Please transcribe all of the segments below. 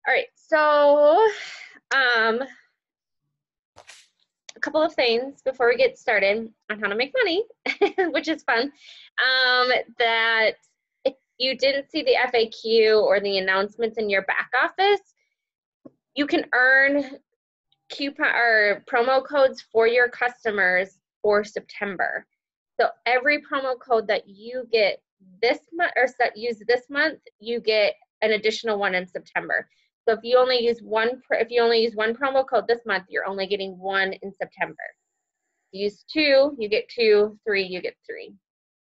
All right, so a couple of things before we get started on how to make money, which is fun. That if you didn't see the FAQ or the announcements in your back office, you can earn coupon or promo codes for your customers for September. So every promo code that you get this month or use this month, you get an additional one in September. So if you only use one promo code this month, you're only getting one in September. Use two, you get two, three, you get three.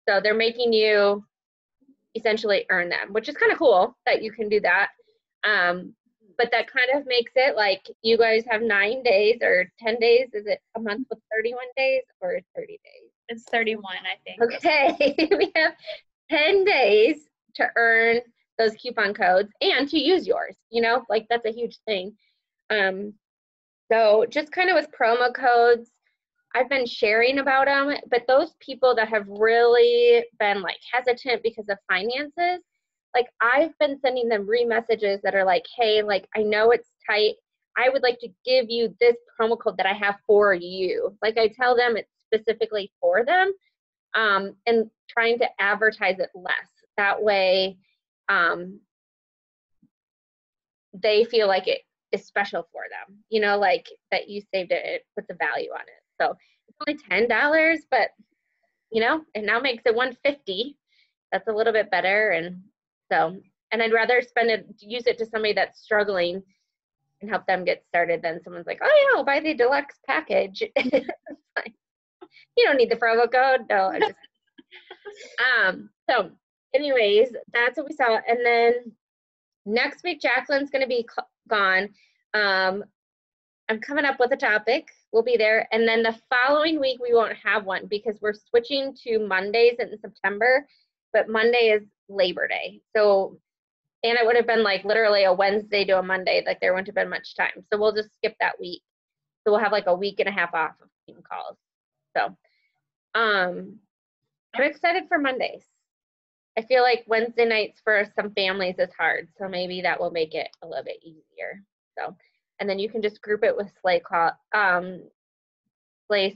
So they're making you essentially earn them, which is kind of cool that you can do that. But that kind of makes it like you guys have 9 days or 10 days. Is it a month with 31 days or 30 days? It's 31, I think. Okay, we have 10 days to earn those coupon codes and to use yours, like that's a huge thing. So just kind of with promo codes, I've been sharing about them, but those people that have really been like hesitant because of finances, like I've been sending them re-messages that are like, hey, like I know it's tight. I would like to give you this promo code that I have for you. Like I tell them it's specifically for them, and trying to advertise it less. That way they feel like it is special for them, like that you saved it, it puts a value on it. So it's only $10, but it now makes it $150. That's a little bit better. And I'd rather use it to somebody that's struggling and help them get started than someone's like, oh yeah, I'll buy the deluxe package. Like, you don't need the promo code. No, I just so anyways, that's what we saw. And then next week, Jacqueline's going to be gone. I'm coming up with a topic. We'll be there. And then the following week, we won't have one because we're switching to Mondays in September, but Monday is Labor Day. So, and it would have been like literally a Wednesday to a Monday, like there wouldn't have been much time. So we'll just skip that week. So we'll have like a week and a half off of team calls. So I'm excited for Mondays. I feel like Wednesday nights for some families is hard. So maybe that will make it a little bit easier. So, and then you can just group it with Slay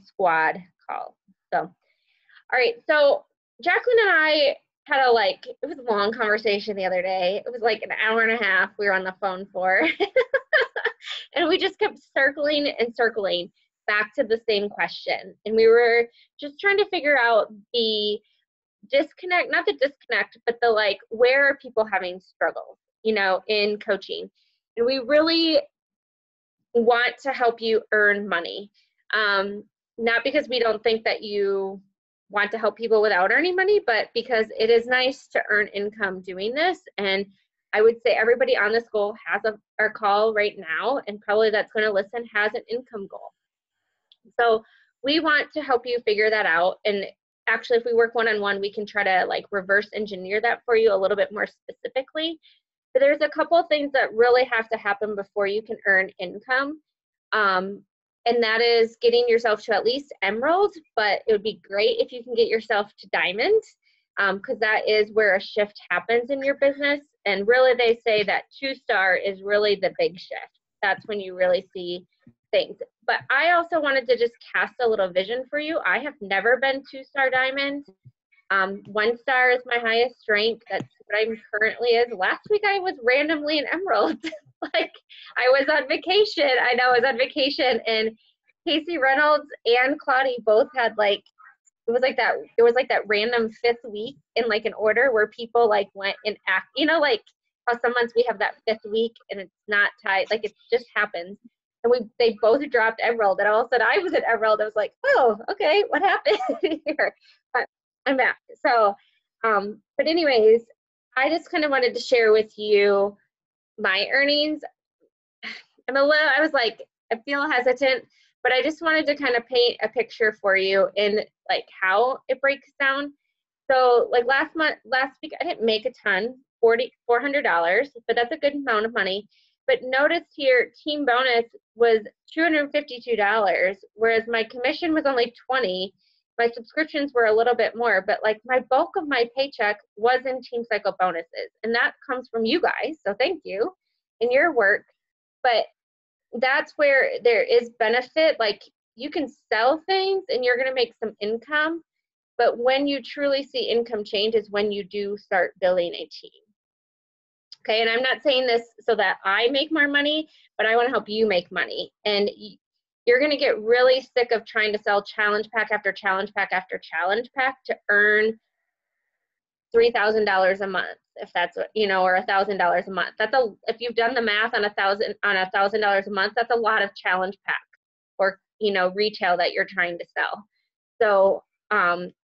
Squad calls. So, all right. So Jacqueline and I had it was a long conversation the other day. It was like an hour and a half we were on the phone for. And we just kept circling and circling back to the same question. And we were just trying to figure out the disconnect, not the disconnect, but the like, where are people having struggles, in coaching? And we really want to help you earn money. Not because we don't think that you want to help people without earning money, but because it is nice to earn income doing this. And I would say everybody on this goal has our call right now, and probably that's going to listen has an income goal. So we want to help you figure that out. And actually, if we work one-on-one, we can try to like reverse engineer that for you a little bit more specifically. But there's a couple of things that really have to happen before you can earn income. And that is getting yourself to at least emerald, but it would be great if you can get yourself to diamond, because that is where a shift happens in your business. And really, they say that 2-star is really the big shift. That's when you really see things. But I also wanted to just cast a little vision for you. I have never been 2-star diamond. 1-star is my highest rank. That's what I'm currently is. Last week I was randomly an emerald. Like I was on vacation. I know I was on vacation, and Casey Reynolds and Claudia both had like it was like that random 5th week in like an order where people like went and act, like how some months we have that 5th week and it's not tied, like it just happens. And they both dropped emerald, and all of a sudden I was at emerald. I was like, oh, okay, what happened here? But I'm back. So, but anyways, I just kind of wanted to share with you my earnings. I was like, I feel hesitant, but I just wanted to kind of paint a picture for you in like how it breaks down. So like last week, I didn't make a ton, $400, but that's a good amount of money. But notice here, team bonus was $252, whereas my commission was only $20. My subscriptions were a little bit more, but like my bulk of my paycheck was in Team Cycle bonuses, and that comes from you guys, so thank you. in your work, but that's where there is benefit. Like you can sell things and you're going to make some income, but when you truly see income change is when you do start building a team. Okay, and I'm not saying this so that I make more money, but I want to help you make money. And you're going to get really sick of trying to sell challenge pack after challenge pack after challenge pack to earn $3,000 a month, if that's what, you know, or $1,000 a month. That's if you've done the math on $1,000 a month, that's a lot of challenge packs or, you know, retail that you're trying to sell. So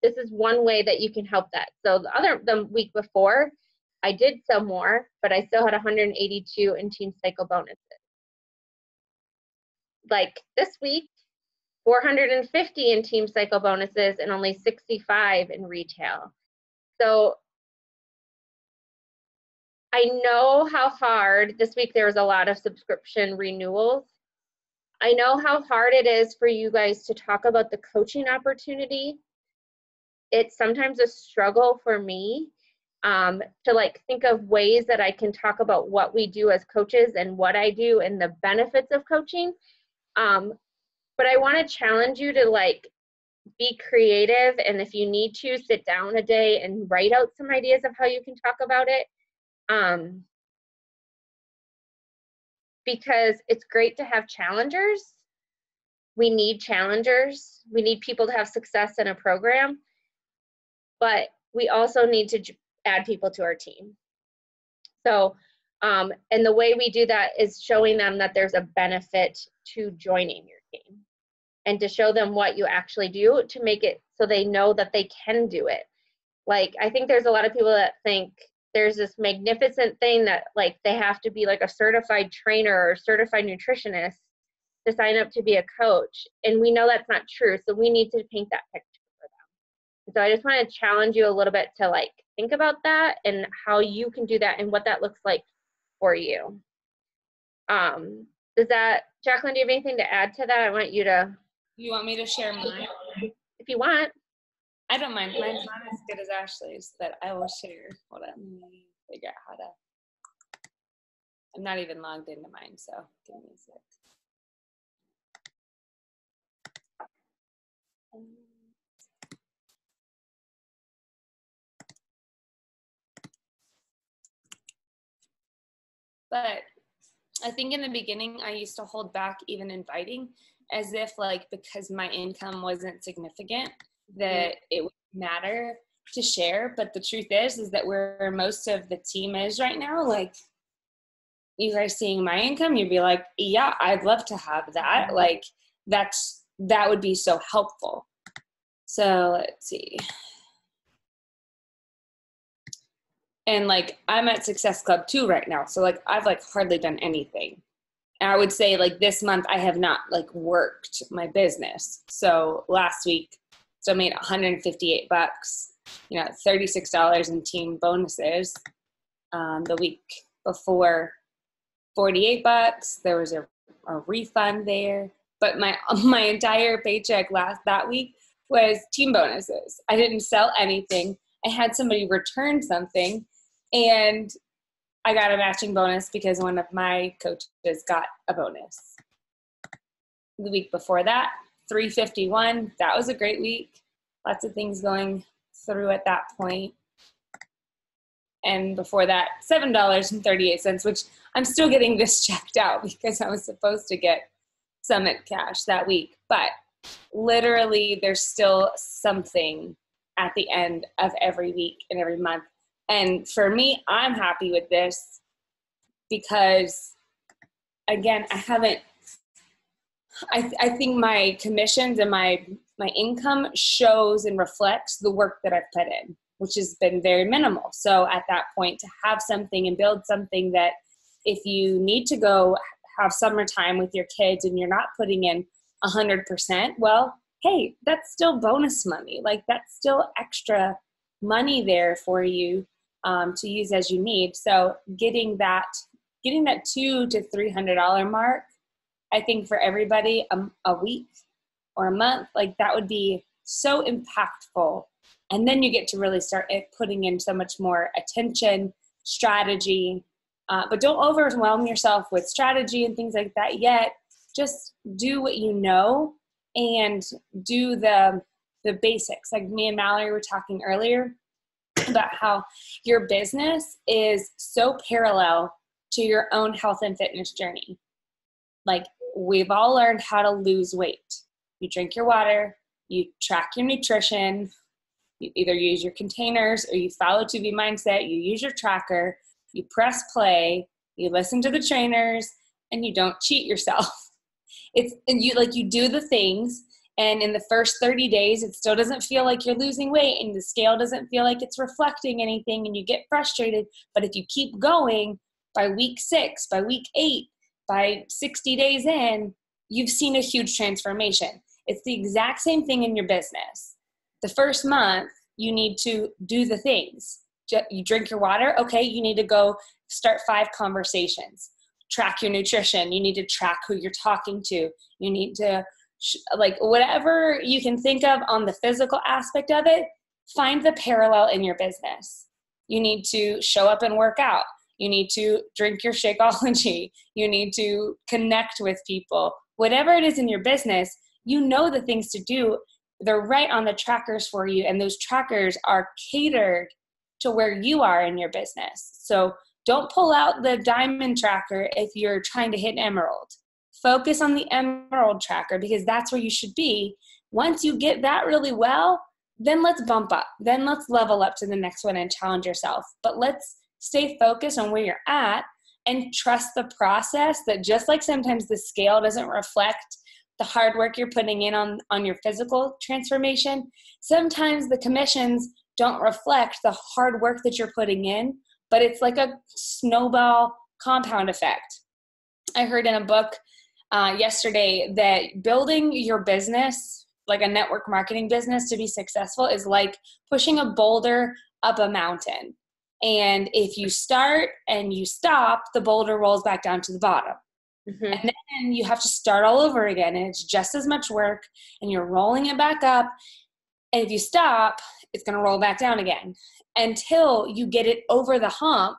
this is one way that you can help that. So the week before, I did sell more, but I still had 182 in Team Cycle bonuses. Like this week, 450 in Team Cycle bonuses and only 65 in retail. So I know how hard, this week there was a lot of subscription renewals. I know how hard it is for you guys to talk about the coaching opportunity. It's sometimes a struggle for me to like think of ways that I can talk about what we do as coaches and what I do and the benefits of coaching. But I want to challenge you to like be creative, and if you need to, sit down a day and write out some ideas of how you can talk about it. Because it's great to have challengers. We need challengers. We need people to have success in a program, but we also need to add people to our team. So, and the way we do that is showing them that there's a benefit to joining your team and to show them what you actually do to make it so they know that they can do it. Like, I think there's a lot of people that think there's this magnificent thing that like they have to be like a certified trainer or certified nutritionist to sign up to be a coach. And we know that's not true. So we need to paint that picture for them. So I just want to challenge you a little bit to like think about that and how you can do that and what that looks like for you. Does that, Jacqueline, do you have anything to add to that? I want you to. You want me to share mine? If you want. I don't mind. Mine's not as good as Ashley's, but I will share. Hold on, let me figure out how to. I'm not even logged into mine, so give me a sec. But I think in the beginning, I used to hold back even inviting, as if like because my income wasn't significant that it would matter to share. But the truth is that where most of the team is right now, like you guys seeing my income, you'd be like, yeah, I'd love to have that. Like that would be so helpful. So let's see. And like I'm at Success Club 2 right now. So like I've like hardly done anything. And I would say like this month I have not like worked my business. So last week, so I made $158, you know, $36 in team bonuses. The week before, $48. There was a refund there. But my entire paycheck that week was team bonuses. I didn't sell anything. I had somebody return something, and I got a matching bonus because one of my coaches got a bonus. The week before that, $351. That was a great week. Lots of things going through at that point. And before that, $7.38, which I'm still getting this checked out because I was supposed to get Summit cash that week. But literally, there's still something at the end of every week and every month. And for me, I'm happy with this because, again, I think my commissions and my income shows and reflects the work that I've put in, which has been very minimal. So at that point, to have something and build something that if you need to go have summertime with your kids and you're not putting in 100%, well, hey, that's still bonus money. Like that's still extra money there for you to use as you need. So getting that $200 to $300 mark, I think for everybody a week or a month, like that would be so impactful. And then you get to really start putting in so much more attention, strategy, But don't overwhelm yourself with strategy and things like that yet. Just do what you know and do the basics. Like me and Mallory were talking earlier about how your business is so parallel to your own health and fitness journey. Like, we've all learned how to lose weight. You drink your water, you track your nutrition, you either use your containers or you follow 2B Mindset, you use your tracker, you press play, you listen to the trainers, and you don't cheat yourself. And you do the things, and in the first 30 days, it still doesn't feel like you're losing weight, and the scale doesn't feel like it's reflecting anything, and you get frustrated. But if you keep going, by week 6, by week 8, by 60 days in, you've seen a huge transformation. It's the exact same thing in your business. The first month, you need to do the things. You drink your water, okay, you need to go start 5 conversations. Track your nutrition. You need to track who you're talking to. You need to, whatever you can think of on the physical aspect of it, find the parallel in your business. You need to show up and work out. You need to drink your Shakeology. You need to connect with people. Whatever it is in your business, you know the things to do. They're right on the trackers for you, and those trackers are catered to where you are in your business. So don't pull out the diamond tracker if you're trying to hit emerald. Focus on the emerald tracker, because that's where you should be. Once you get that really well, then let's bump up. Then let's level up to the next one and challenge yourself. But let's stay focused on where you're at and trust the process, that just like sometimes the scale doesn't reflect the hard work you're putting in on your physical transformation, sometimes the commissions don't reflect the hard work that you're putting in, but it's like a snowball compound effect. I heard in a book yesterday that building your business, like a network marketing business, to be successful is like pushing a boulder up a mountain. And if you start and you stop, the boulder rolls back down to the bottom. Mm-hmm. And then you have to start all over again. And it's just as much work, and you're rolling it back up. And if you stop, it's going to roll back down again until you get it over the hump,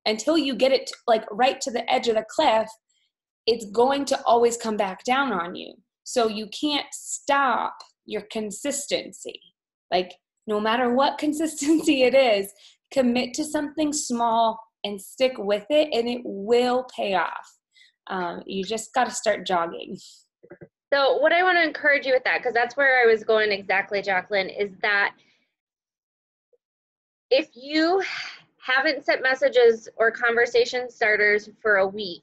until you get it right to the edge of the cliff. It's going to always come back down on you. So you can't stop your consistency. Like, no matter what consistency it is, commit to something small and stick with it, and it will pay off. You just got to start jogging. So what I want to encourage you with that, because that's where I was going exactly, Jacqueline, is that if you haven't sent messages or conversation starters for a week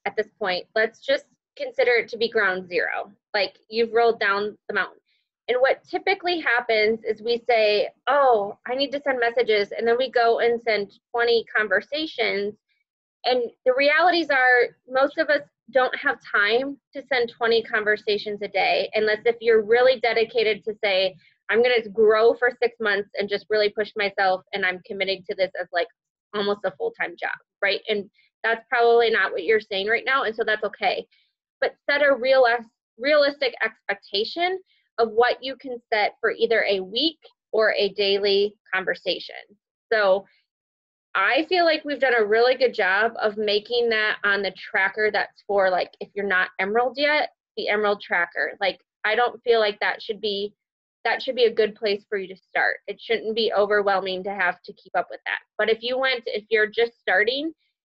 at this point, let's just consider it to be ground zero. Like, you've rolled down the mountain. And what typically happens is we say, oh, I need to send messages. And then we go and send 20 conversations. And the realities are, most of us don't have time to send 20 conversations a day, unless if you're really dedicated to say, I'm going to grow for 6 months and just really push myself, and I'm committing to this as like almost a full-time job, right? And that's probably not what you're saying right now, and so that's okay. But set a realistic expectation of what you can set for either a week or a daily conversation. So I feel like we've done a really good job of making that on the tracker that's for, like, if you're not Emerald yet, the Emerald tracker. Like, I don't feel like that should be a good place for you to start. It shouldn't be overwhelming to have to keep up with that. But if you're just starting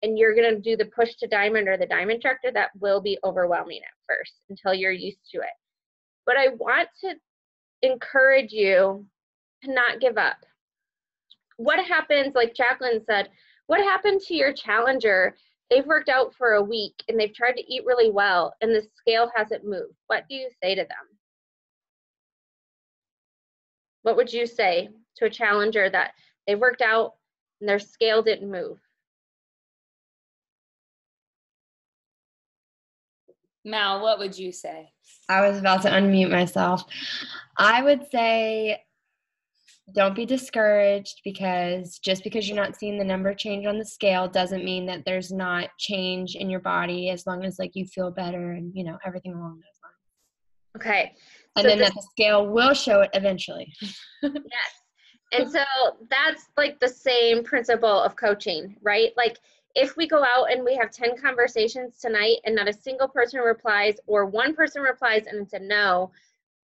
and you're going to do the push to diamond or the diamond tracker, that will be overwhelming at first until you're used to it. But I want to encourage you to not give up. What happens, like Jacqueline said, what happened to your challenger? They've worked out for a week and they've tried to eat really well and the scale hasn't moved. What do you say to them? What would you say to a challenger that they worked out and their scale didn't move? Mal, what would you say? I was about to unmute myself. I would say don't be discouraged, because just because you're not seeing the number change on the scale doesn't mean that there's not change in your body, as long as like you feel better and everything along those lines. Okay. And so then that the scale will show it eventually. Yes. And so that's like the same principle of coaching, right? Like, if we go out and we have 10 conversations tonight and not a single person replies, or one person replies and it's a no,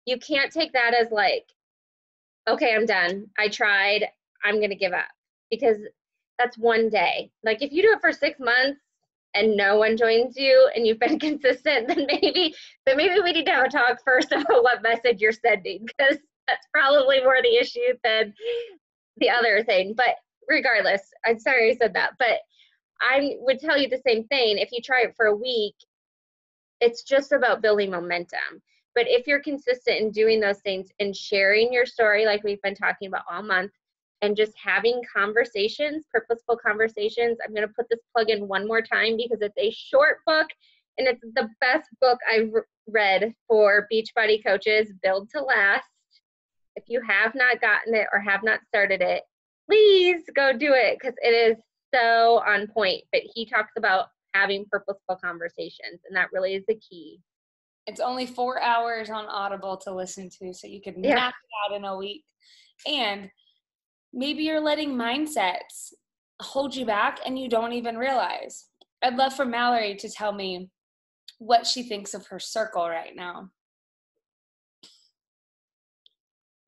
you can't take that as like, okay, I'm done. I tried. I'm going to give up, because that's one day. Like if you do it for 6 months and no one joins you and you've been consistent, then maybe we need to have a talk first about what message you're sending, because that's probably more the issue than the other thing. But regardless, I'm sorry I said that, but I would tell you the same thing. If you try it for a week, it's just about building momentum. But if you're consistent in doing those things and sharing your story like we've been talking about all month, and just having conversations, purposeful conversations. I'm going to put this plug in one more time because it's a short book and it's the best book I've read for Beachbody coaches, Build to Last. If you have not gotten it or have not started it, please go do it, because it is so on point. But he talks about having purposeful conversations, and that really is the key. It's only 4 hours on Audible to listen to, so you could knock it out in a week. And maybe you're letting mindsets hold you back and you don't even realize. I'd love for Mallory to tell me what she thinks of her circle right now.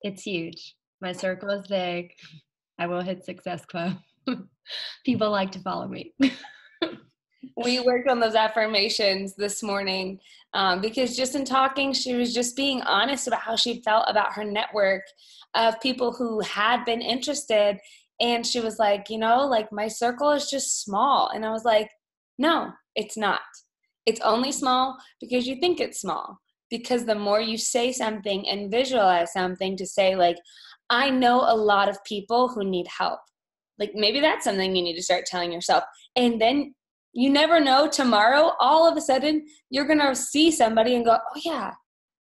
It's huge. My circle is big. I will hit Success Club. People like to follow me. We worked on those affirmations this morning because just in talking, she was just being honest about how she felt about her network of people who had been interested. And she was like, like my circle is just small. And I was like, no, it's not. It's only small because you think it's small. Because the more you say something and visualize something, to say like, I know a lot of people who need help. Like maybe that's something you need to start telling yourself. And then you never know, tomorrow, all of a sudden, you're going to see somebody and go, oh yeah,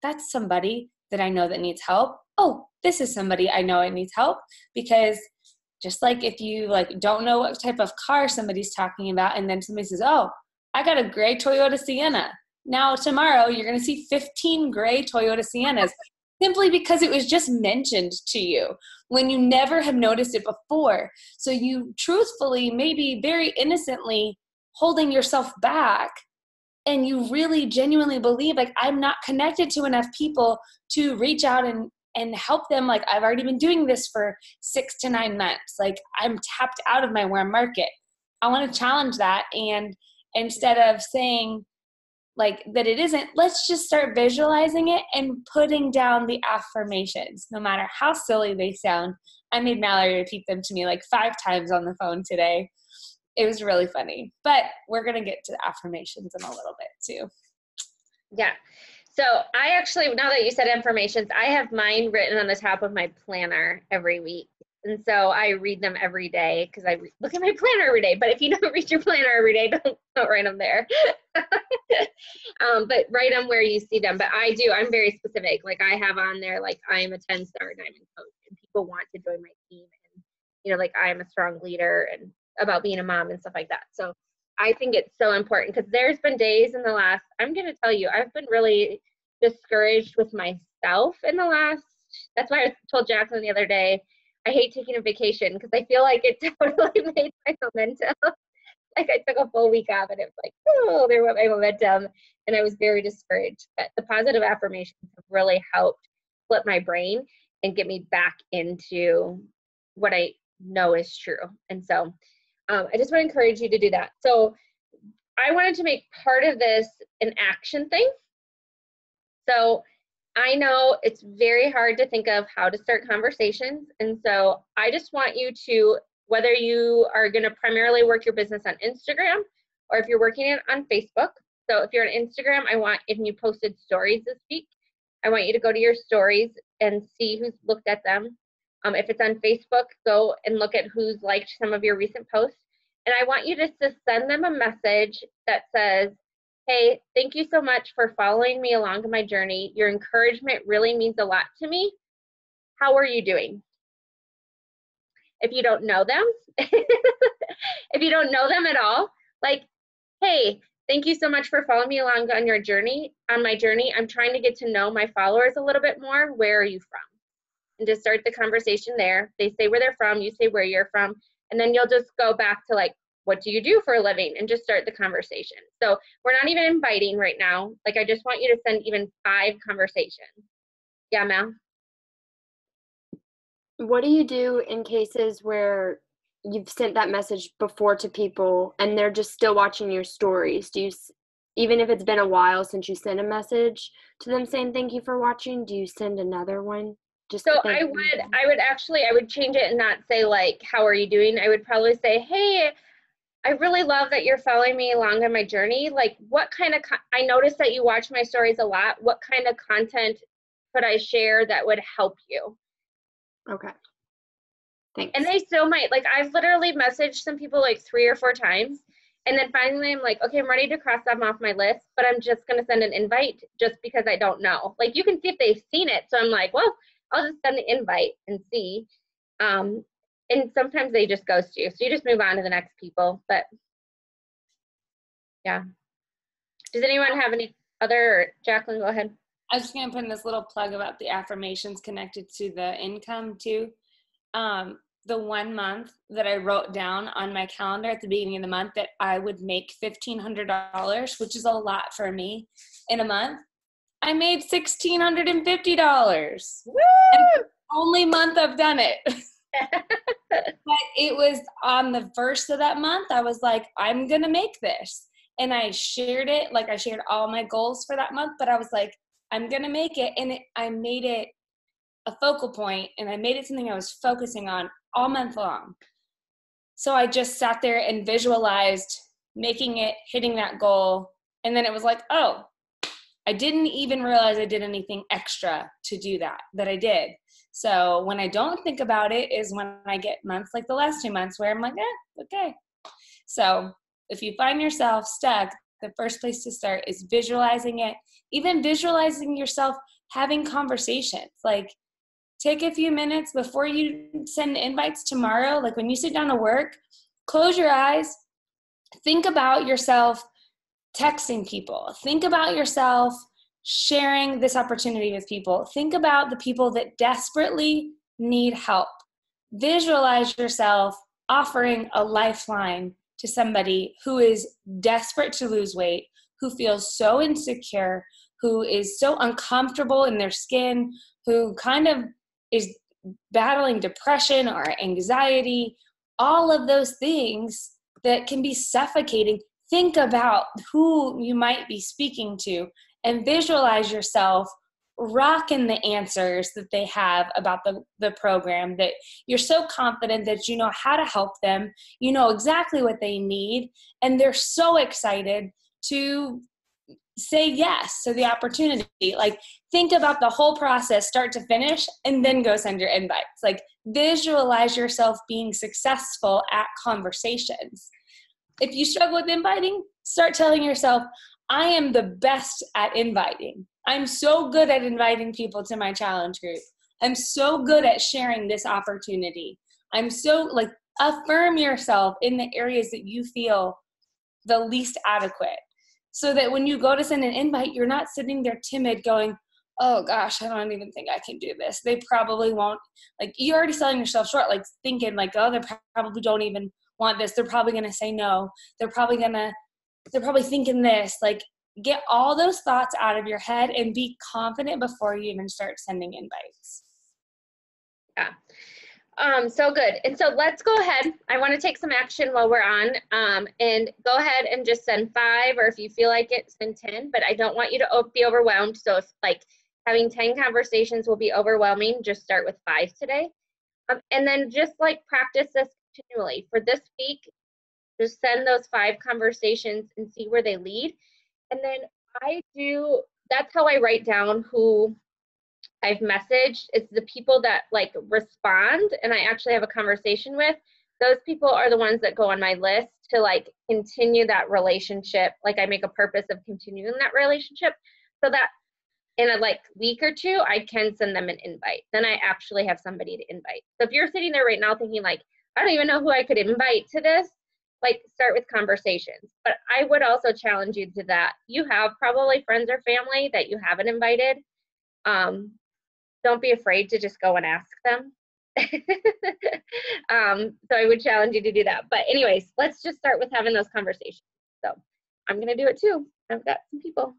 that's somebody that I know that needs help. Oh, this is somebody I know that needs help. Because just like if you like don't know what type of car somebody's talking about, and then somebody says, oh, I got a gray Toyota Sienna. Now tomorrow, you're going to see 15 gray Toyota Siennas, simply because it was just mentioned to you when you never have noticed it before. So you truthfully, maybe very innocently, holding yourself back, and you really genuinely believe like I'm not connected to enough people to reach out and help them. Like I've already been doing this for 6 to 9 months. Like I'm tapped out of my warm market. I want to challenge that. And instead of saying like that it isn't, let's just start visualizing it and putting down the affirmations, no matter how silly they sound. I made Mallory repeat them to me like 5 times on the phone today. It was really funny, but we're going to get to the affirmations in a little bit too. Yeah. So I actually, now that you said affirmations, I have mine written on the top of my planner every week. And so I read them every day because I look at my planner every day. But if you don't read your planner every day, don't write them there. But write them where you see them. But I'm very specific. Like I have on there, like I am a 10-star diamond coach and people want to join my team. And, like I am a strong leader and about being a mom and stuff like that. So I think it's so important because there's been days in the last, I'm going to tell you, I've been really discouraged with myself in the last, that's why I told Jacqueline the other day, I hate taking a vacation because I feel like it totally made my momentum. Like I took a full week off and it was like, oh, there went my momentum. And I was very discouraged. But the positive affirmations have really helped flip my brain and get me back into what I know is true. And so I just want to encourage you to do that. So I wanted to make part of this an action thing. So I know it's very hard to think of how to start conversations. And so I just want you to, whether you are going to primarily work your business on Instagram or if you're working it on Facebook. So if you're on Instagram, if you posted stories this week, I want you to go to your stories and see who's looked at them. If it's on Facebook, go and look at who's liked some of your recent posts. And I want you just to send them a message that says, hey, thank you so much for following me along my journey. Your encouragement really means a lot to me. How are you doing? If you don't know them, if you don't know them at all, like, hey, thank you so much for following me along on your journey. On my journey, I'm trying to get to know my followers a little bit more. Where are you from? And just start the conversation there. They say where they're from, you say where you're from, and then you'll just go back to like, what do you do for a living? And just start the conversation. So we're not even inviting right now. Like, I just want you to send even 5 conversations. Yeah, Mel? What do you do in cases where you've sent that message before to people and they're just still watching your stories? Do you, even if it's been a while since you sent a message to them saying thank you for watching, do you send another one? Just So I would change it and not say like, how are you doing? I would probably say, hey, I really love that you're following me along on my journey. Like, what kind of, I noticed that you watch my stories a lot. What kind of content could I share that would help you? Okay. Thanks. And they still might, like, I've literally messaged some people like 3 or 4 times. And then finally I'm like, okay, I'm ready to cross them off my list, but I'm just going to send an invite just because I don't know. Like, you can see if they've seen it. So I'm like, well, I'll just send the invite and see. And sometimes they just ghost you. So you just move on to the next people. But yeah. Does anyone have any other, Jacqueline, go ahead. I was just going to put in this little plug about the affirmations connected to the income too. The 1 month that I wrote down on my calendar at the beginning of the month that I would make $1,500, which is a lot for me in a month, I made $1,650. Woo! Only month I've done it. But it was on the first of that month, I was like, I'm going to make this. And I shared it, like I shared all my goals for that month, but I was like, I'm going to make it. And I made it a focal point, and I made it something I was focusing on all month long. So I just sat there and visualized making it, hitting that goal. And then it was like, oh, I didn't even realize I did anything extra to do that I did. So when I don't think about it is when I get months like the last 2 months where I'm like, okay. So if you find yourself stuck, the first place to start is visualizing it, even visualizing yourself having conversations. Like, take a few minutes before you send invites tomorrow. Like, when you sit down to work, close your eyes, think about yourself texting people. Think about yourself sharing this opportunity with people. Think about the people that desperately need help. Visualize yourself offering a lifeline to somebody who is desperate to lose weight, who feels so insecure, who is so uncomfortable in their skin, who kind of is battling depression or anxiety, all of those things that can be suffocating. Think about who you might be speaking to and visualize yourself rocking the answers that they have about the program, that you're so confident that you know how to help them, you know exactly what they need, and they're so excited to say yes to the opportunity. Like, think about the whole process, start to finish, and then go send your invites. Like, visualize yourself being successful at conversations. If you struggle with inviting, start telling yourself, I am the best at inviting. I'm so good at inviting people to my challenge group. I'm so good at sharing this opportunity. I'm so, like, affirm yourself in the areas that you feel the least adequate, so that when you go to send an invite, you're not sitting there timid going, oh gosh, I don't even think I can do this. They probably won't. Like, you're already selling yourself short, like thinking like, oh, they probably don't even want this. They're probably going to say no. They're probably thinking this. Like, get all those thoughts out of your head and be confident before you even start sending invites. Yeah. So good. And so let's go ahead. I want to take some action while we're on, and go ahead and just send 5, or if you feel like it, send 10, but I don't want you to be overwhelmed. So if like having 10 conversations will be overwhelming, just start with 5 today. And then just like practice this continually for this week. Just send those 5 conversations and see where they lead. And then that's how I write down who I've messaged. It's the people that like respond and I actually have a conversation with. Those people are the ones that go on my list to like continue that relationship. Like, I make a purpose of continuing that relationship so that in a like week or 2, I can send them an invite. Then I actually have somebody to invite. So if you're sitting there right now thinking like, I don't even know who I could invite to this, like, start with conversations. But I would also challenge you to that. You have probably friends or family that you haven't invited. Don't be afraid to just go and ask them. So I would challenge you to do that. But anyways, let's just start with having those conversations. So I'm going to do it too. I've got some people.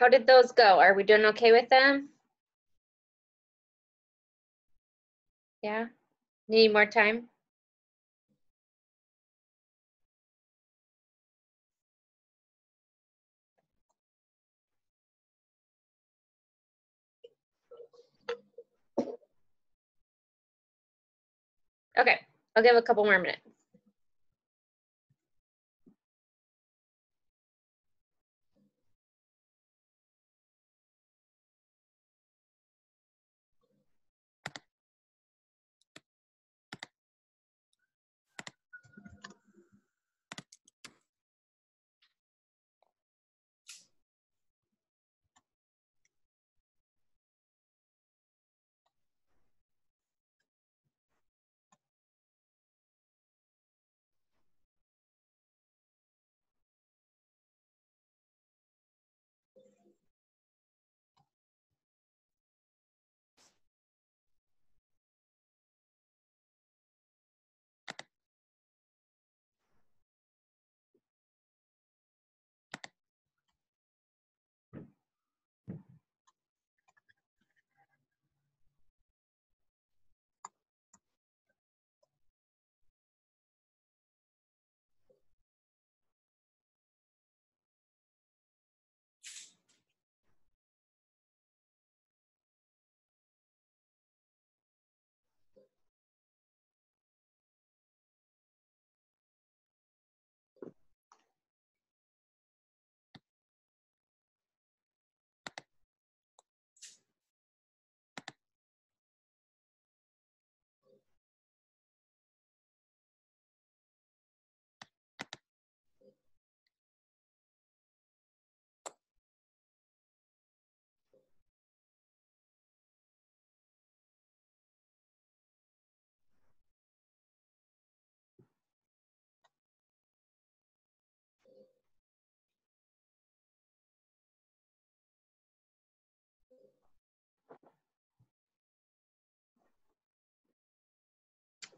How did those go? Are we doing okay with them? Yeah? Need more time? Okay, I'll give a couple more minutes.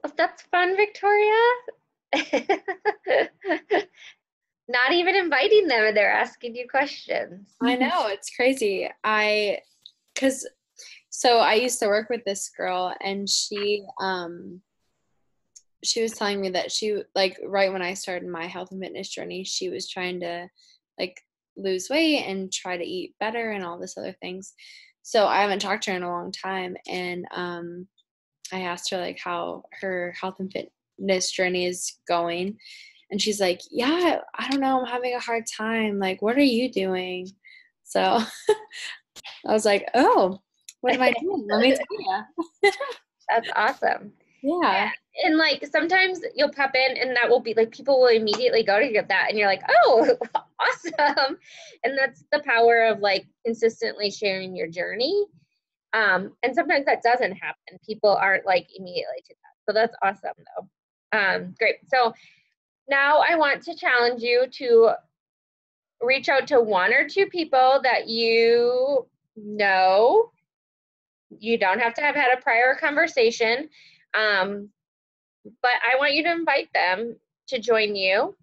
Oh, that's fun, Victoria. Not even inviting them and they're asking you questions. I know, it's crazy. So I used to work with this girl, and she was telling me that she, like, right when I started my health and fitness journey, she was trying to, like, lose weight and try to eat better and all this other things. So I haven't talked to her in a long time, and I asked her, like, how her health and fitness journey is going, and she's like, yeah, I don't know, I'm having a hard time. Like, what are you doing? So I was like, oh, what am I doing? Let me tell you. That's awesome. Yeah. And like sometimes you'll pop in and that will be like people will immediately go to get that and you're like, oh, awesome. And that's the power of like consistently sharing your journey. And sometimes that doesn't happen. People aren't like immediately to that. So that's awesome though. Great. So now I want to challenge you to reach out to one or two people that you know. You don't have to have had a prior conversation. But I want you to invite them to join you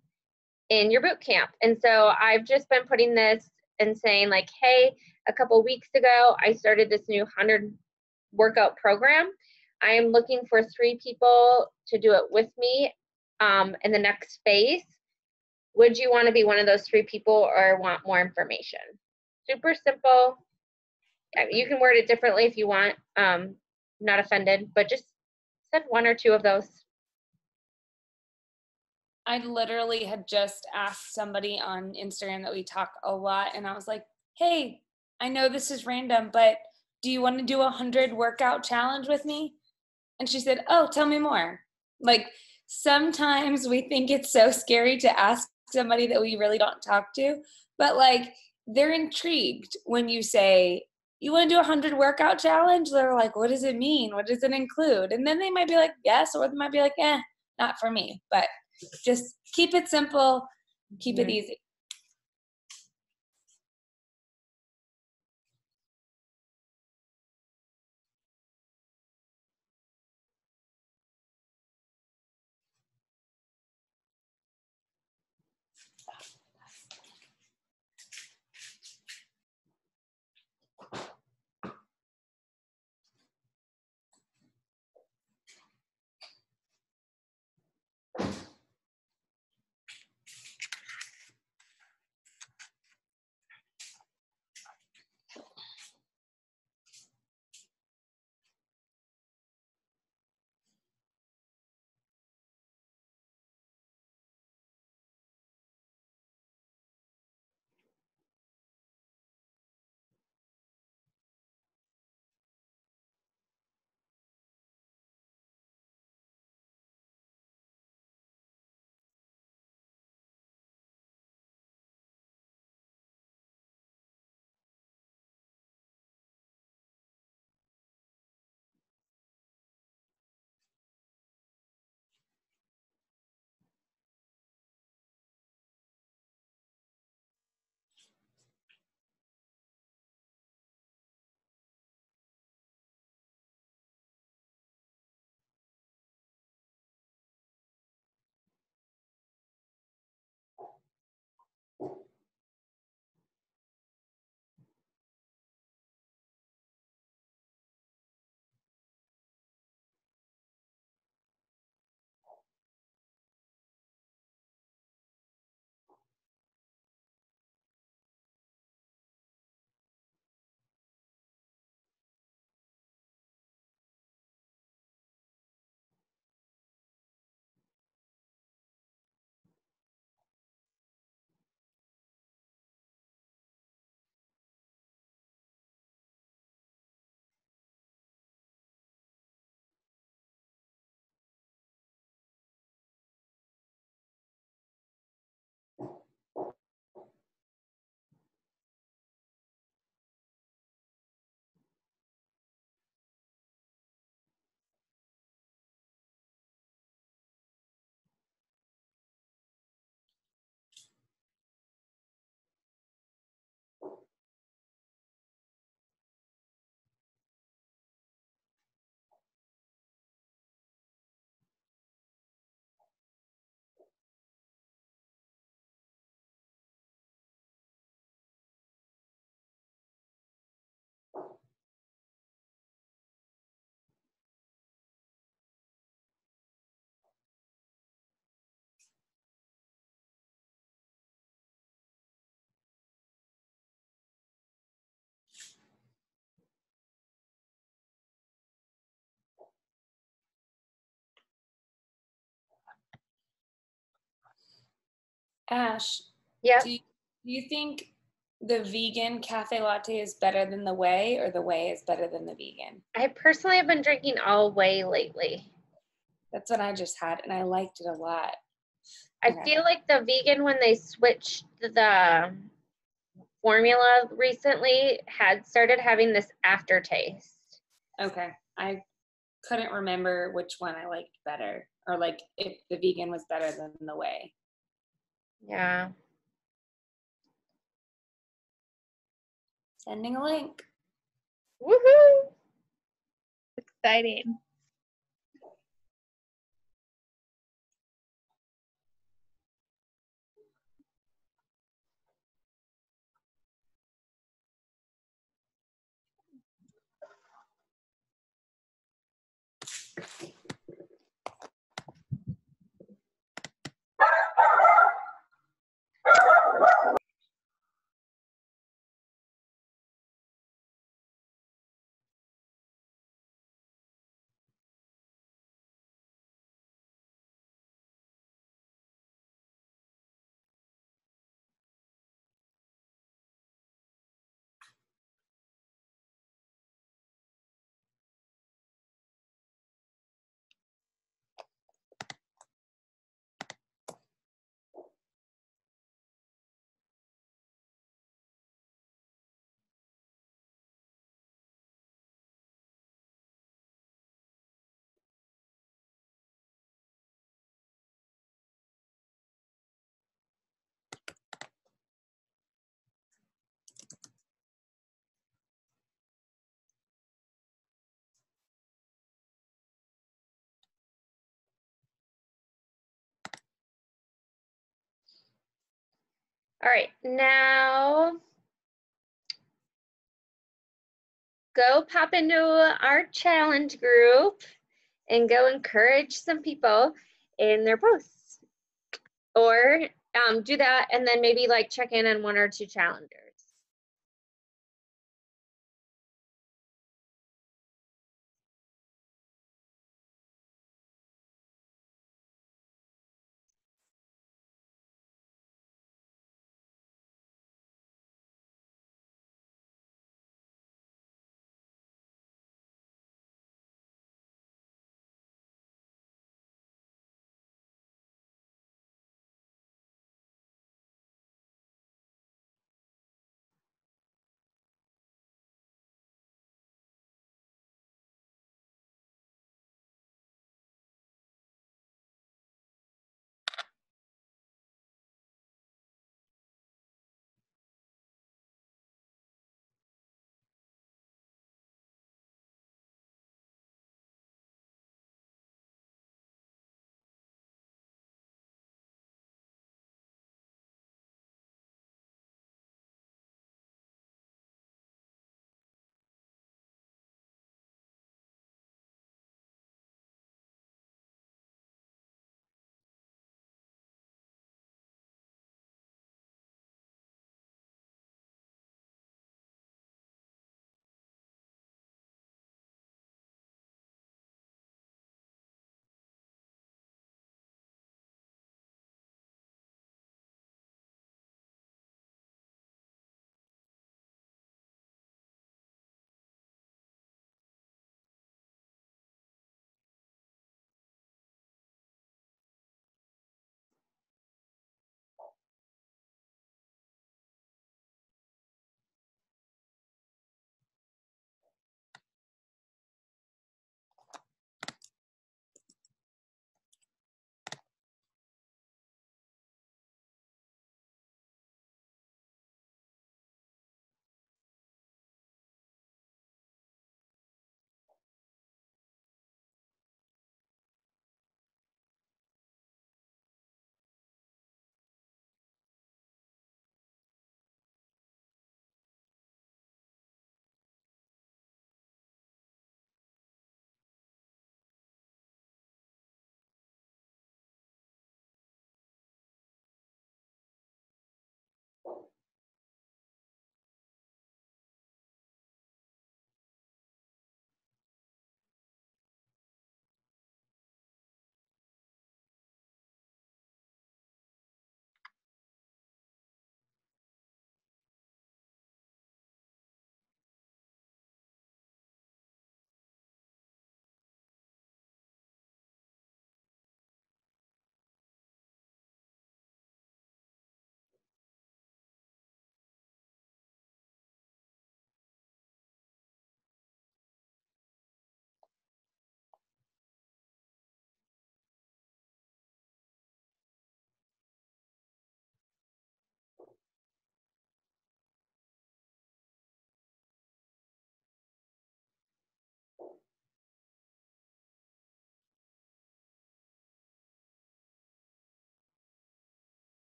in your boot camp. And so I've just been putting this and saying like, hey, a couple weeks ago, I started this new 100 workout program. I am looking for 3 people to do it with me in the next phase. Would you want to be one of those 3 people or want more information? Super simple. You can word it differently if you want. Not offended, but just send 1 or 2 of those. I literally had just asked somebody on Instagram that we talk a lot, and I was like, hey, I know this is random, but do you want to do a 100 workout challenge with me? And she said, oh, tell me more. Like, sometimes we think it's so scary to ask somebody that we really don't talk to, but like, they're intrigued when you say, you want to do a 100 workout challenge? They're like, what does it mean? What does it include? And then they might be like, yes, or they might be like, not for me. But just keep it simple, keep it easy. Ash, Yep. do you think the vegan cafe latte is better than the whey, or the whey is better than the vegan? I personally have been drinking all whey lately. That's what I just had, and I liked it a lot. I Okay. feel like the vegan, when they switched the formula recently, had started having this aftertaste. Okay. I couldn't remember which one I liked better, or like if the vegan was better than the whey. Yeah. Sending a link. Woohoo! Exciting. All right, now go pop into our challenge group and go encourage some people in their posts. Or do that and then maybe like check in on 1 or 2 challengers.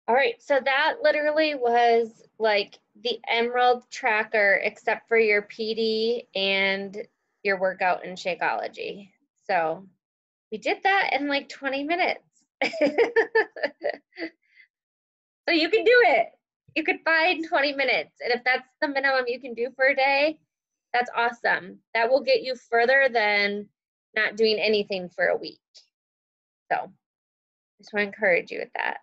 All right, so that literally was like the Emerald tracker, except for your PD and your workout and Shakeology. So we did that in like 20 minutes. So you can do it. You could find 20 minutes. And if that's the minimum you can do for a day, that's awesome. That will get you further than not doing anything for a week. So just want to encourage you with that.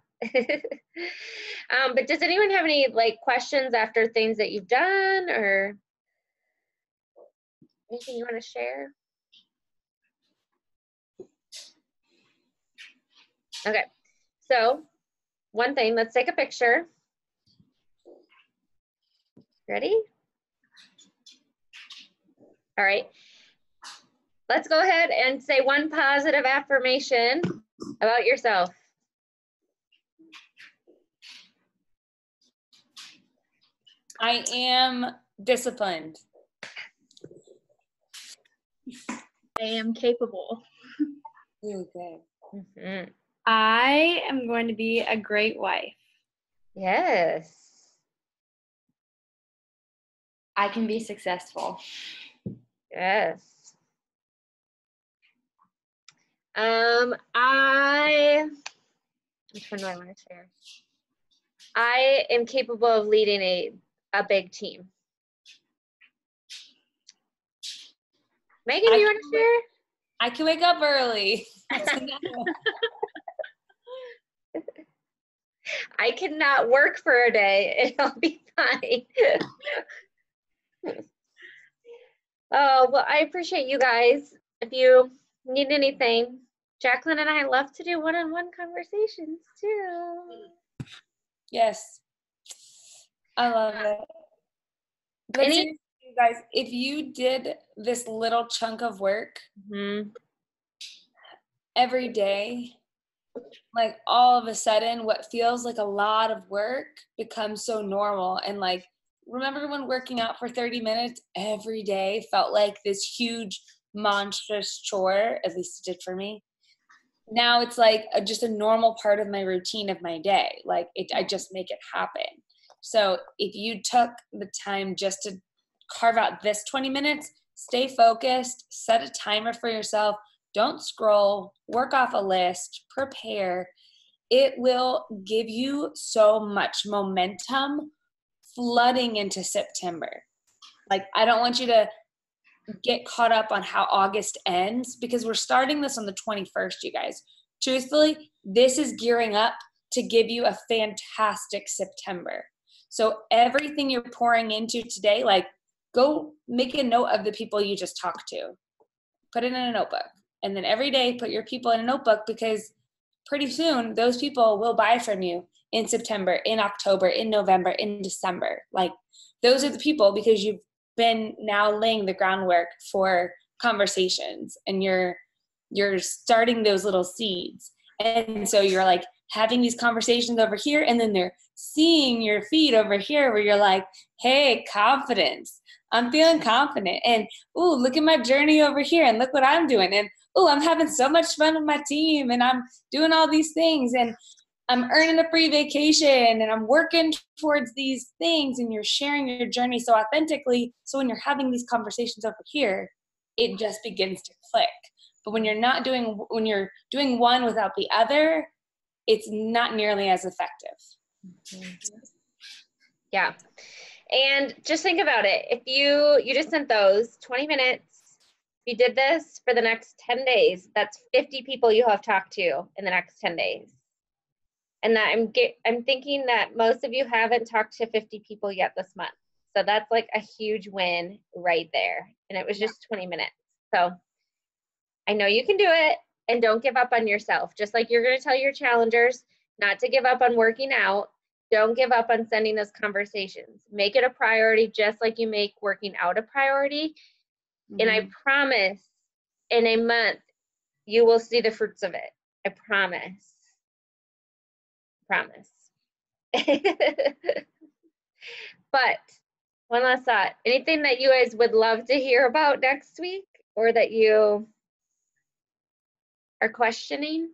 But does anyone have any like questions after things that you've done or anything you want to share? Okay, so one thing, let's take a picture. Ready? All right. Let's go ahead and say one positive affirmation about yourself. I am disciplined. I am capable. Okay. Mhm. I am going to be a great wife. Yes. I can be successful. Yes. Which one do I want to share? I am capable of leading a big team. Megan, do you want to share? I can wake up early. I cannot work for a day and I'll be fine. Oh, well, I appreciate you guys. If you need anything, Jacqueline and I love to do one-on-one conversations too. Yes. I love it. But Any- seriously, you guys, if you did this little chunk of work every day, like all of a sudden what feels like a lot of work becomes so normal. And like, remember when working out for 30 minutes every day felt like this huge monstrous chore? At least it did for me. Now it's like just a normal part of my routine of my day. Like I just make it happen. So if you took the time just to carve out this 20 minutes, stay focused, set a timer for yourself, don't scroll, work off a list, prepare. It will give you so much momentum flooding into September. Like, I don't want you to get caught up on how August ends because we're starting this on the 21st, you guys. Truthfully, this is gearing up to give you a fantastic September. So everything you're pouring into today, like, go make a note of the people you just talked to. Put it in a notebook. And then every day put your people in a notebook because pretty soon those people will buy from you in September, in October, in November, in December. Like, those are the people because you've been now laying the groundwork for conversations and you're starting those little seeds. And so you're like having these conversations over here and then they're seeing your feed over here where you're like, hey, confidence. I'm feeling confident. And, ooh, look at my journey over here and look what I'm doing. And, ooh, I'm having so much fun with my team and I'm doing all these things and I'm earning a free vacation and I'm working towards these things, and you're sharing your journey so authentically. So when you're having these conversations over here, it just begins to click. But when you're doing one without the other, it's not nearly as effective. Yeah. And just think about it. If you just sent those 20 minutes, if you did this for the next 10 days, that's 50 people you have talked to in the next 10 days. And that I'm thinking that most of you haven't talked to 50 people yet this month. So that's like a huge win right there. And it was just 20 minutes. So I know you can do it, and don't give up on yourself. Just like you're going to tell your challengers not to give up on working out, don't give up on sending those conversations. Make it a priority just like you make working out a priority. And I promise in a month, you will see the fruits of it. I promise. Promise. But one last thought. Anything that you guys would love to hear about next week or that you are questioning?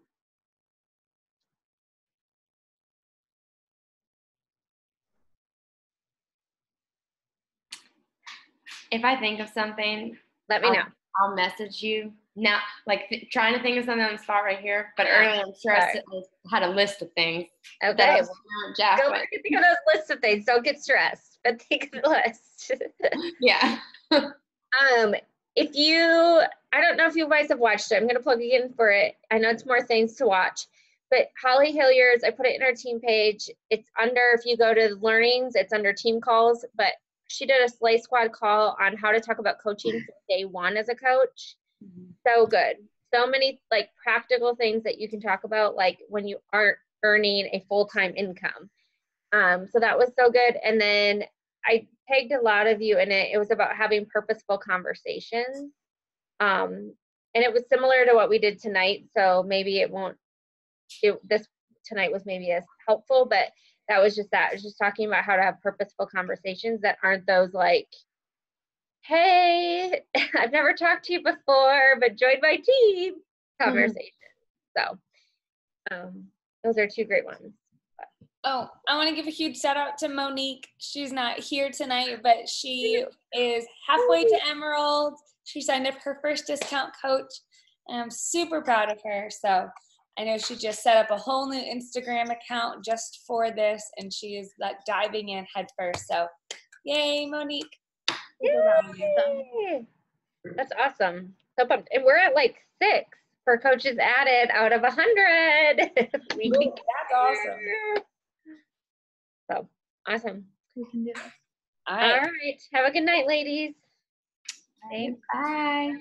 If I think of something, Let me know. I'll message you. Now, like trying to think of something on the spot right here, but Yeah. earlier I'm sure I Sorry. had a list of things. that Okay. I was Jack, Go but- back and think of those lists of things. Don't get stressed, but think of the list. yeah. If you, I don't know if you guys have watched it. I'm going to plug you in for it. I know it's more things to watch, but Holly Hilliard's, I put it in our team page. It's under, if you go to learnings, it's under team calls, but she did a Slay Squad call on how to talk about coaching from day one as a coach. So good. So many like practical things that you can talk about, like when you aren't earning a full-time income. So that was so good. And then I tagged a lot of you in it. It was about having purposeful conversations. And it was similar to what we did tonight. So maybe this tonight was maybe as helpful, but that was just that. It was just talking about how to have purposeful conversations that aren't those like, hey, I've never talked to you before, but join my team conversations. So those are two great ones. Oh, I want to give a huge shout out to Monique. She's not here tonight, but she is halfway to Emerald. She signed up her first discount coach, and I'm super proud of her. So I know she just set up a whole new Instagram account just for this, and she is like diving in head first. So yay, Monique. Yay! That's awesome. So pumped. And we're at like 6 for coaches added out of 100. We can get That's awesome. there. So awesome. We can do this. All All right. right. Have a good night, ladies. Bye.